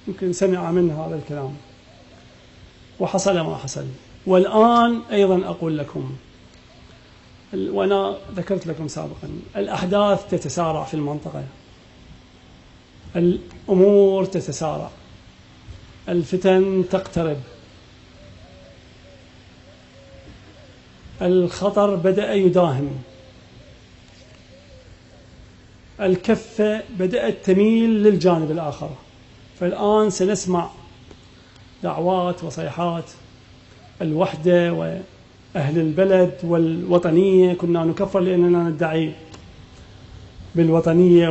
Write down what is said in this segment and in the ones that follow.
يمكن سمع منه هذا الكلام وحصل ما حصل. والآن أيضا أقول لكم، وأنا ذكرت لكم سابقا، الأحداث تتسارع في المنطقة، الأمور تتسارع، الفتن تقترب، الخطر بدأ يداهم، الكفة بدأت تميل للجانب الآخر. فالآن سنسمع دعوات وصيحات الوحدة وأهل البلد والوطنية. كنا نكفر لأننا ندعي بالوطنية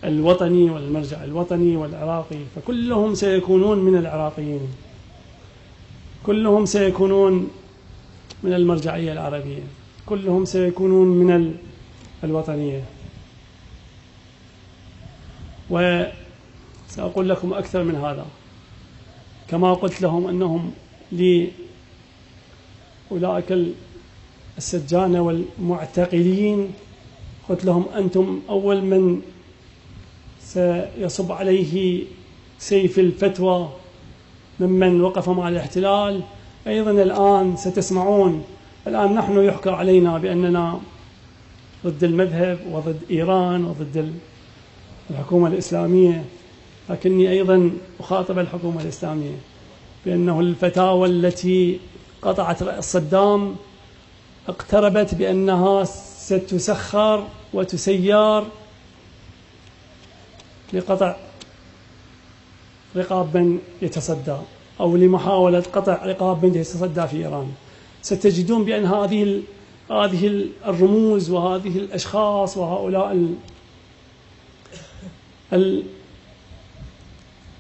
والوطني والمرجع الوطني والعراقي، فكلهم سيكونون من العراقيين، كلهم سيكونون من المرجعية العربية، كلهم سيكونون من الوطنية. وسأقول لكم أكثر من هذا، كما قلت لهم أنهم لأولئك السجانة والمعتقلين، قلت لهم أنتم أول من سيصب عليه سيف الفتوى ممن وقف مع الاحتلال. أيضا الآن ستسمعون، الآن نحن يحكى علينا بأننا ضد المذهب وضد إيران وضد الحكومة الإسلامية، لكني أيضا أخاطب الحكومة الإسلامية بأنه الفتاوى التي قطعت رأس صدام اقتربت بأنها ستسخر وتسير لقطع رقاب من يتصدى، أو لمحاولة قطع رقاب من يتصدى في إيران. ستجدون بأن هذه الرموز وهذه الأشخاص وهؤلاء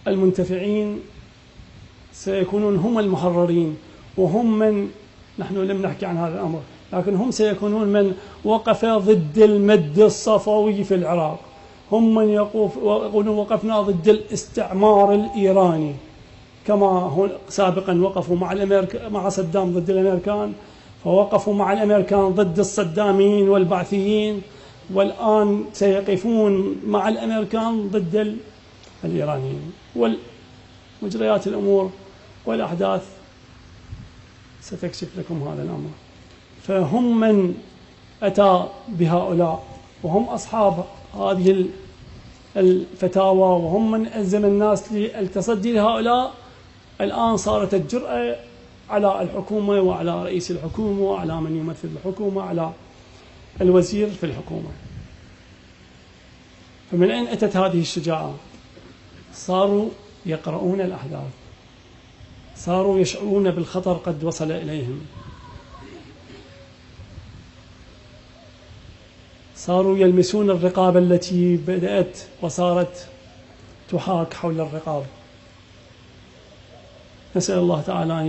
المنتفعين سيكونون هم المحررين، وهم من، نحن لم نحكي عن هذا الأمر، لكن هم سيكونون من وقف ضد المد الصفوي في العراق، هم من يقولون وقفنا ضد الاستعمار الإيراني، كما سابقا وقفوا مع صدام ضد الأمريكان، فوقفوا مع الأمريكان ضد الصداميين والبعثيين، والآن سيقفون مع الأمريكان ضد الإيرانيين. ومجريات الأمور والأحداث ستكشف لكم هذا الأمر. فهم من أتى بهؤلاء، وهم أصحاب هذه الفتاوى، وهم من ألزم الناس للتصدي لهؤلاء. الآن صارت الجرأة على الحكومة وعلى رئيس الحكومة وعلى من يمثل الحكومة، على الوزير في الحكومة. فمن أين أتت هذه الشجاعة؟ صاروا يقرؤون الأحداث، صاروا يشعرون بالخطر قد وصل إليهم، صاروا يلمسون الرقاب التي بدأت وصارت تحاك حول الرقاب. نسأل الله تعالى أن